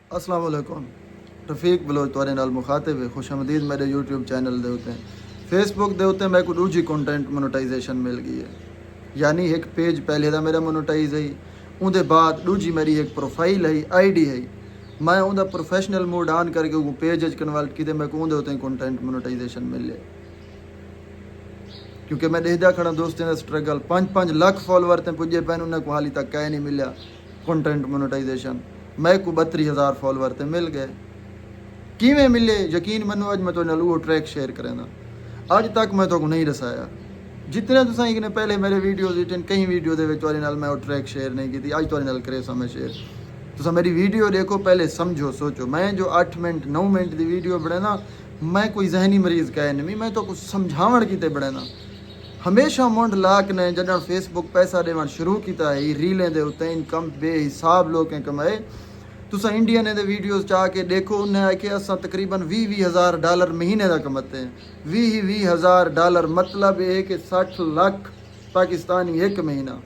अस्सलाम वालेकुम। रफ़ीक बलोच तुहाडे नाल मुखातिब है। खुश आमदीद मेरे यूट्यूब चैनल दे उत्ते। फेसबुक दे उत्ते मेरे को दूजी कंटेंट मोनेटाइजेशन मिल गई है। यानी एक पेज पहले दा मेरा मोनेटाइज है, उहदे बाद दूजी मेरी एक प्रोफाइल है, आईडी है। मैं उहदा प्रोफेशनल मोड ऑन करके वो पेज च कन्वर्ट कीते मेरे को उहदे उत्ते कंटेंट मोनेटाइजेशन मिले। क्योंकि मैं देखदा खड़ा दोस्तों का स्ट्रगल 5-5 लाख फॉलोवर ते पुजे पैन उन्हें को हाली तक कह नहीं मिला कंटेंट मोनेटाइजेशन। मैं को 32,000 फॉलोवर ते मिल गए। किवें मिले यकीन मनो, अज मैं तो वो ट्रैक शेयर करेंदा अज तक मैं तो नहीं दसाया। जितने तुसा ने पहले मेरे वीडियोज़ दिते कई वीडियो दे विच तुहाडे नाल मैं वो ट्रैक शेयर नहीं की, अज तुहाडे नाल करे समय शेयर। तुसा मेरी वीडियो देखो, पहले समझो सोचो। मैं जो 8 मिनट 9 मिनट की वीडियो बने ना, मैं कोई जहनी मरीज़ कह नहीं, मैं तो कुछ समझावण किते बने ना। हमेशा मुंड लाक ने जॾहिं फेसबुक पैसा ॾियणु शुरू किया है रीलें दे उत्ते इनकम बेहिसाब लोकें कमाए। तुसा इंडिया ने दे वीडियोज़ चाह के देखो, उन्हें आखे असां तकरीबन 20,000 डॉलर महीने का कमाते हैं। 20,000 डॉलर मतलब है कि 60 लाख पाकिस्तानी एक महीना।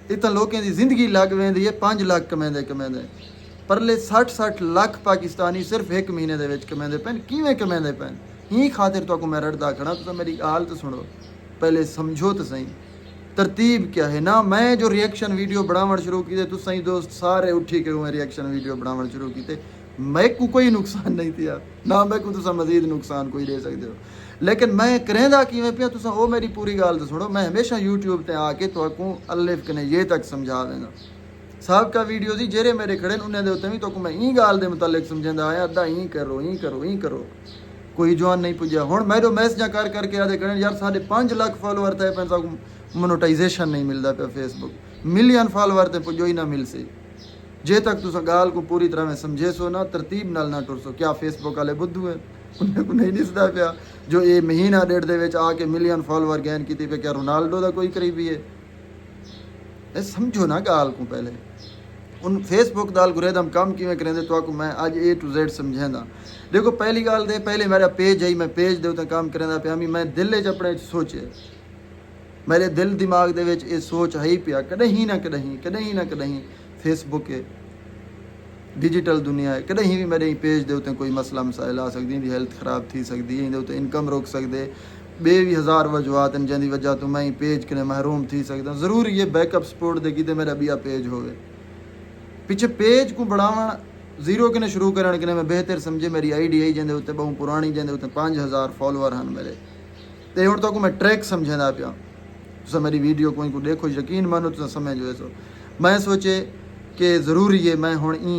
इतना लोगों की जिंदगी लग वेंदी है 5 लाख कमाते परले 60 लाख पाकिस्तानी सिर्फ एक महीने दे विच कमाते पैन। किवें कमाते पैन ही खातिर तो मैं रड़दा खड़ा। तुसा मेरी हाल तो सुनो, पहले समझो तो सही तरतीब क्या है ना। मैं जो रिएक्शन वीडियो बनावन शुरू किए तो सही दोस्त सारे उठी के मैं रिएक्शन वीडियो बनावन शुरू किए। मैं को कोई नुकसान नहीं दिया ना, मैं को तुसा मजीद नुकसान कोई दे सकते हो। लेकिन मैं करेंदा कि मैं पिया तुसा वो मेरी पूरी गाल तो सुनो। मैं हमेशा यूट्यूब ते आके तो अलिफ कने ये तक समझा देना। साहब का वीडियो जी जेरे मेरे खड़े उन्हें दे उत्ते भी तो मैं ई गाल दे मुतालिक समझांदा आया अद्धा ई करो ई करो ई करो। कोई जवान नहीं पुजा हुण मैं मैसेजा कर करके आदे करें यार 5.5 लाख फॉलोवर थे पैसा मोनेटाइजेशन नहीं मिलता पे फेसबुक। मिलियन फॉलोवर ते पुजो ही ना मिल सी। जे तक तुस गाल को पूरी तरह में समझे सो ना, तरतीब नाल ना टुर सो। क्या फेसबुक वाले बुद्धू है, उन्हें को नहीं दिसदा पिया जो ये महीना डेढ़ दे विच आके मिलियन फॉलोवर गैन की पे। क्या रोनाल्डो का कोई करीबी है? समझो ना गाल को पहले। उन फेसबुक का एल्गोरिदम काम किवें करेंदे तो आपको मैं आज A to Z समझांदा। देखो पहली गाल दे पहले मेरा पेज है, मैं पेज दे उत्ते काम करेंदा पिया। मैं दिल च अपने सोचे, मेरे दिल दिमाग दे विच ये सोच है ही पिया कदहीं ना कदहीं फेसबुक है डिजिटल दुनिया है। कदहीं भी मेरे पेज दे उत्ते कोई मसला मसाइल आ सकदी, इंदी हेल्थ खराब थी सकदी है, इंदे उत्ते इनकम रोक सकदे, बे भी हज़ार वजूहत हैं जिंदी वजह तो मैं पेज कने महरूम थी सकदा। ज़रूरी ये बैकअप सपोर्ट दे कि मेरा बिया पेज होवे। पिछे पेज को बढ़ावन जीरो कने शुरू करन कने मैं बेहतर समझे मेरी आईडी आई जिंदे उत्ते बहु पुरानी जिंदे उत्ते 5,000 फॉलोवर हैं मेरे। ते हुण तक मैं ट्रैक समझांदा पिया। तुसा मेरी वीडियो कोई को देखो, यकीन मानो तुसा समझो सो। मैं सोचे कि ज़रूरी है मैं हुण ई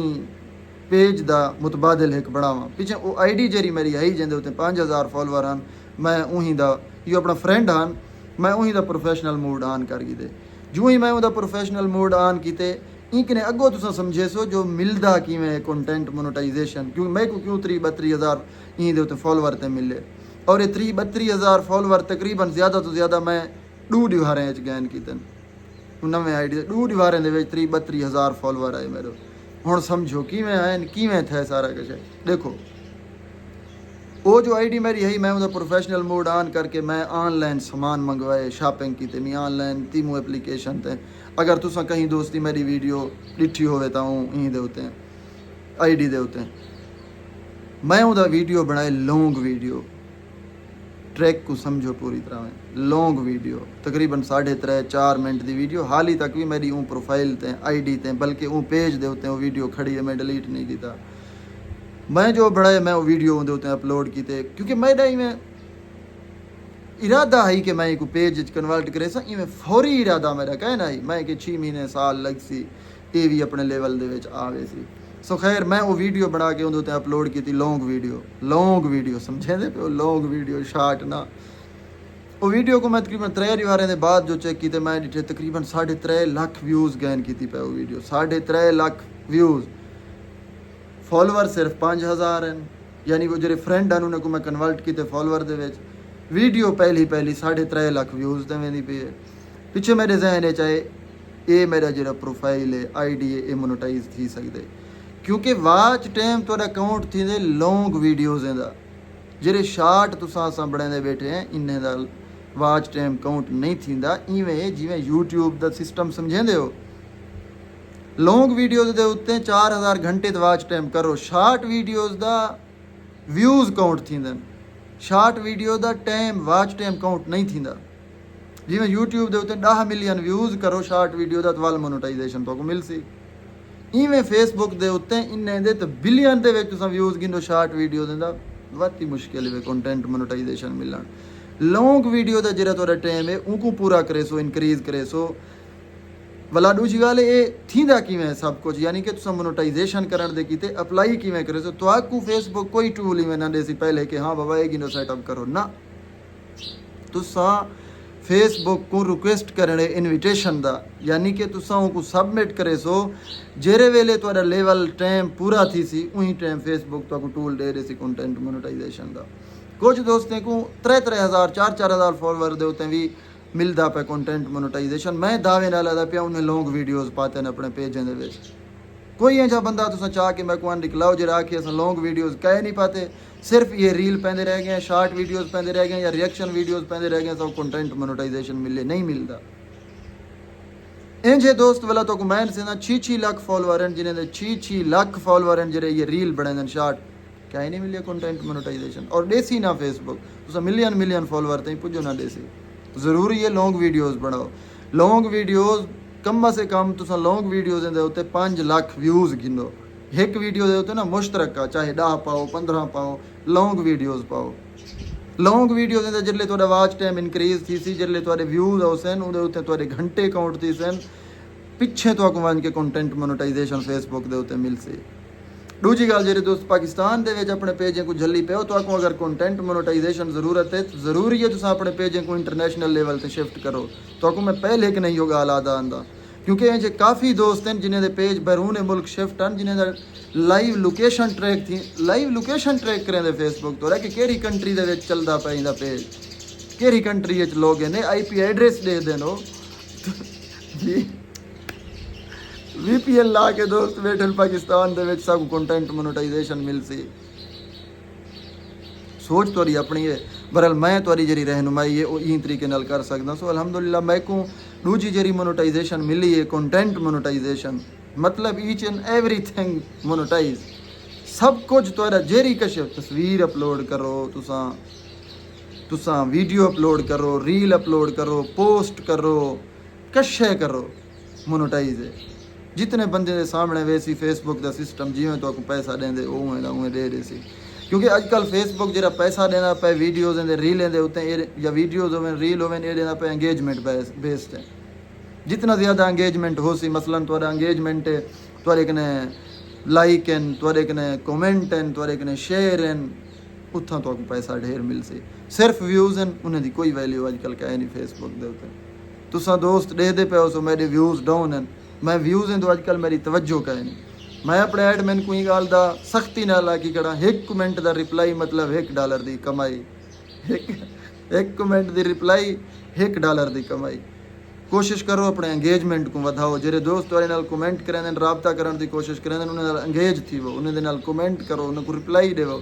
पेज दा मुतबादिल एक बढ़ावां। पिछे वो आईडी जेरी मेरी आई जिंदे उत्ते 5,000 फॉलोवर हैं, मैं उही दा यो अपना फ्रेंड हैं, मैं उही दा प्रोफेशनल मोड ऑन कर कीते। जो ही मैं उहदा प्रोफेशनल मोड ऑन कीते इनकने अगो तुसा समझे सो जो मिलदा किवें कंटेंट मोनेटाइजेशन। क्यों मैं को क्यों 32,000 ई दे उत्ते फॉलोवर ते मिले। और ये 32,000 फॉलोवर तकरीबन ज़्यादा तो ज़्यादा मैं 2 दीवारें गैन कीते। नवे आईडी 2 दीवारें दे विच 32,000 फॉलोवर आए मेरे। हुण समझो किवें आए किवें थे सारा कुछ। देखो वो जो आईडी मेरी है, मैं उहदा प्रोफेशनल मोड ऑन करके मैं ऑनलाइन सामान मंगवाए, शॉपिंग की मैं ऑनलाइन तीमू एप्लीकेशन ते। अगर तुसा कहीं दोस्ती मेरी वीडियो डिठी होवे तो ई दे उत्ते आईडी दे उत्ते मैं उहदा वीडियो बनाए लॉन्ग वीडियो। ट्रैक को समझो पूरी तरह में लॉन्ग वीडियो तकरीबन 3.5-4 मिनट की वीडियो। हाल ही तक भी मेरी ऊँ प्रोफाइल ते आईडी ते बल्कि ऊँ पेज दे उत्ते वो वीडियो खड़ी है, मैं डिलीट नहीं किया। मैं जो बनाए मैं वो वीडियो उहदे उत्ते अपलोड किए क्योंकि मेरा इवें इरादा है कि मैं एक पेज कन्वर्ट करे सा। इवें फौरी इरादा मेरा कहना है मैं कि 6 महीने साल लग सी ये भी अपने लेवल दे विच आवे सी। सो खैर मैं वो वीडियो बना के उहदे उत्ते अपलोड की लॉन्ग वीडियो समझे दे पे लॉन्ग वीडियो शार्ट ना। वो वीडियो को मैं तकरीबन 3 दीवारें के बाद जो चेक किए मैं डिठे तकरीबन 3.5 लाख व्यूज़ गैन की पे वो वीडियो। 3.5 लाख व्यूज़, फॉलोवर सिर्फ 5,000 हैं। यानी वो जो फ्रेंड हैं उन्हें को मैं कन्वर्ट किए फॉलोवर दे विच। वीडियो पहली 3.5 लाख व्यूज़ ते वेंदी पई है। पिछे मेरे जहन चाहे ये मेरा जो प्रोफाइल है आईडी है ये मोनेटाइज थी सकते क्योंकि वाच टाइम तो अकाउंट थी लॉन्ग वीडियोज़ का। जेरे शार्ट तुसा असां बनाते बैठे हैं इन्हें का वाच टाइम काउंट नहीं थींदा। इवें जिवें यूट्यूब का सिस्टम समझेंदे हो ਲੌਂਗ ਵੀਡੀਓਜ਼ ਦੇ ਉੱਤੇ 4000 ਘੰਟੇ ਦਾ ਵਾਚ ਟਾਈਮ ਕਰੋ। ਸ਼ਾਰਟ ਵੀਡੀਓਜ਼ ਦਾ ਵਿਊਜ਼ ਕਾਊਂਟ ਥींदा आहिनि। ਸ਼ਾਰਟ ਵੀਡੀਓ ਦਾ ਟਾਈਮ ਵਾਚ ਟਾਈਮ ਕਾਊਂਟ ਨਹੀਂ ਥींदा। ਜਿਵੇਂ YouTube ਦੇ ਉੱਤੇ 10 ਮਿਲੀਅਨ ਵਿਊਜ਼ ਕਰੋ ਸ਼ਾਰਟ ਵੀਡੀਓ ਦਾ ਤਾਂ ਮੋਨੇਟਾਈਜੇਸ਼ਨ ਤੁਹਾਨੂੰ ਮਿਲਸੀ। ਇਵੇਂ ਫੇਸਬੁੱਕ ਦੇ ਉੱਤੇ ਇੰਨੇ ਦੇ ਤਾਂ ਬਿਲੀਅਨ ਦੇ ਵਿੱਚ ਤੁਸੀਂ ਵਿਊਜ਼ ਗਿਣੋ ਸ਼ਾਰਟ ਵੀਡੀਓ ਦੇ ਦਾ ਵੱਧ ਮੁਸ਼ਕਿਲ ਹੈ ਕੰਟੈਂਟ ਮੋਨੇਟਾਈਜੇਸ਼ਨ ਮਿਲਣ। ਲੌਂਗ ਵੀਡੀਓ ਦਾ ਜਿਹੜਾ ਤੁਹਾਡਾ ਟਾਈਮ ਹੈ ਉਹਨੂੰ ਪੂਰਾ ਕਰੇ ਸੋ ਇਨਕਰੀਜ਼ करे सो भला दूजी गल ये थींदा किवें सब कुछ यानी कि तुसां मोनेटाइजेशन करण दे कीते अप्लाई किवें करे सो तुहाकू फेसबुक कोई टूल इवें ना देसी पहले कि हाँ बाबा ये गिनो सेटअप करो ना तुसां फेसबुक को रिक्वेस्ट करने इनविटेशन दा यानी कि तुसां को सबमिट करे सो जेरे वेले तुहाडा लेवल टाइम पूरा थी सी उही टाइम फेसबुक तुहाकू टूल दे रही सी कंटेंट मोनेटाइजेशन दा। कुछ दोस्तें को 3-3000 4-4000 फॉलोवर दे उत्ते भी मिलता पे कंटेंट मोनेटाइजेशन। मैं दावे नाल लदा पिया उन्हें लॉन्ग वीडियोज़ पाते हैं अपने पेजें दे विच। कोई ऐसा बंदा तुसां चाह के मैं को निकलाओ जरा आखिए अस लॉन्ग वीडियोज़ कह नहीं पाते सिर्फ ये रील पैंदे रह गए शार्ट वीडियोज़ पैंदे रह गए या रिएक्शन वीडियोज़ पैंदे रह गए सब कंटेंट मोनेटाइजेशन मिले नहीं मिलता। इंजे दोस्त वाला तो मैं से 6 लाख फॉलोवर हैं जिन्हें 6 लाख फॉलोवर हैं जरे ये रील बने शार्ट क्या ही नहीं मिले कंटेंट मोनेटाइजेशन। और देसी ना फेसबुक तुसां मिलियन फॉलोवर तई पुजो ना देसी। ज़रूरी है लॉन्ग वीडियोज़ बनाओ। लॉन्ग वीडियोज़ कम से कम तुसां लॉन्ग वीडियोज़ दे उत्ते 5 लाख व्यूज़ गिनो। एक वीडियो दे उत्ते ना मुश्तरका चाहे 10 पाओ 15 पाओ लॉन्ग वीडियोज़ पाओ। लॉन्ग वीडियोज़ दे जिसले तुहाडा वाच टाइम इनक्रीज़ थी सी जिसले तुहाडे व्यूज़ आओ सन उहदे उत्ते तुहाडे घंटे काउंट थी सन पिछे तुहाकू वंज के कंटेंट मोनेटाइजेशन फेसबुक दे उत्ते मिलसी। दूजी गल जेरे दोस्त पाकिस्तान दे विच अपने पेजें को जल्दी पे तो अगर कंटेंट मोनेटाइजेशन जरूरत है तो जरूरी है तुम अपने पेजें को इंटरनेशनल लेवल पे शिफ्ट करो। तो मैं पहले कि नहीं होगा आलादा आंदा क्योंकि ये काफ़ी दोस्त हैं जिन्हें पेज बैरून मुल्क शिफ्ट हैं जिन्हें लाइव लोकेशन ट्रैक थी लाइव लोकेशन ट्रैक करें फेसबुक तो कि केड़ी कंट्री दे विच चलदा पे इंदा पेज केड़ी कंट्री विच लोग ने IP एड्रेस दे देनो जी VPN ला के दोस्त बैठे पाकिस्तान दे विच सब कंटेंट मोनेटाइजेशन मिलसी। सोच तुहाडी अपनी है बहरहाल मैं तुहाडी जी रहनुमाई है वो ई तरीके नाल कर सकदा। सो अलहमदुलिल्लाह मैं को दूजी जी मोनेटाइजेशन मिली है कंटेंट मोनेटाइजेशन मतलब ईच एंड एवरीथिंग मोनेटाइज सब कुछ तुहाडा जेरी कश तस्वीर अपलोड करो तुसां वीडियो अपलोड करो रील अपलोड करो पोस्ट करो कशे करो मोनेटाइज है। जितने बंदे के सामने वैसी फेसबुक का सिस्टम जिमें तो पैसा देंगे उवें दे रहे सी क्योंकि अजकल फेसबुक जरा पैसा देना पे वीडियोज़ दे रीलें दे उत्ते या वीडियोज़ होवें रील होवें ये देना पे एंगेजमेंट बेस्ड है। जितना ज़्यादा एंगेजमेंट हो सी मसलन तुहाडा एंगेजमेंट है तुहाडे कने लाइक हैं तुहाडे कने कमेंट हैं तुहाडे कने शेयर हैं उत्थां तो पैसा ढेर मिलसी। सिर्फ व्यूज़ हैं उन्हें दी कोई वैल्यू अजकल कहे नहीं फेसबुक दे उत्ते। तुसां दोस्त दे पे हो सो मेरे व्यूज़ डाउन हैं मैं व्यूज़ हैं तो अजकल मेरी तवज्जो कहे नहीं। मैं अपने एडमिन को ही गल दा सख्ती नाल आखी कड़ा 1 कमेंट का रिप्लाई मतलब $1 की कमाई एक कमेंट की रिप्लाई $1 की कमाई। कोशिश करो अपने एंगेजमेंट को वधाओ जेरे दोस्त तुहाडे नाल कमेंट करें राबता करने की कोशिश करें उन्हें नाल एंगेज थी वो उन्हें नाल कमेंट करो उन्हें को रिप्लाई देवो।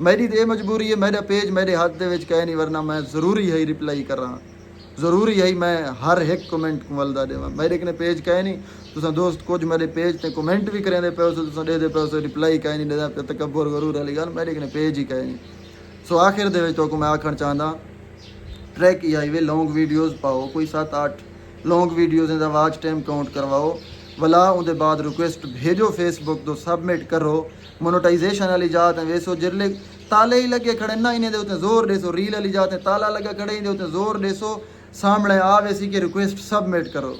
मेरी तो ये मजबूरी है मेरा पेज मेरे हाथ दे विच कहे नहीं वरना मैं ज़रूरी है रिप्लाई करा ज़रूरी है मैं हर एक कमेंट को वलदा देवा। मेरे कने पेज कहे नहीं तुसां दोस्त कुछ मेरे पेज ते कमेंट भी करेंदे पे तुसां दे पे रिप्लाई कहे नहीं देदा पे तकब्बुर गरूर वाली गल मेरे कने पेज ही कहे नहीं। सो आखिर दे विच तो मैं आखण चाहंदा ट्रैक ही आई वे लॉन्ग वीडियोज़ पाओ कोई 7-8 लॉन्ग वीडियोज़ दा वाच टाइम काउंट करवाओ भला उहदे बाद रिक्वेस्ट भेजो फेसबुक तो सबमिट करो मोनेटाइजेशन वाली जात है वैसो जिरले ताले ही लगे खड़े ना इन्हें दे उत्ते जोर देसो रील वाली जात है ताला लगा खड़े इन्हें उत्ते जोर देसो सामने आ वैसी के रिक्वेस्ट सबमिट करो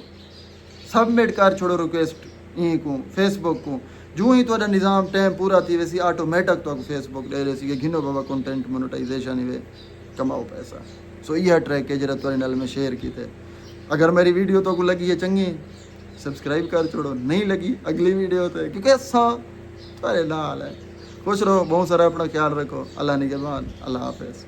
सबमिट कर छोड़ो रिक्वेस्ट ई को फेसबुक को जो ही तुहाडा निज़ाम टाइम पूरा थी वैसी ऑटोमेटिक तो फेसबुक दे रही सी घिनो बाबा कंटेंट मोनेटाइजेशन ही कमाओ पैसा। सो यह ट्रैक है जरा तुहाडे नाल मैं शेयर कीते। अगर मेरी वीडियो तो को लगी है चंगी सब्सक्राइब कर छोड़ो नहीं लगी अगली वीडियो तो क्योंकि असा तुहाडे नाल है। खुश रहो बहुत सारा अपना ख्याल रखो अल्लाह निगहबान अल्लाह हाफिज़।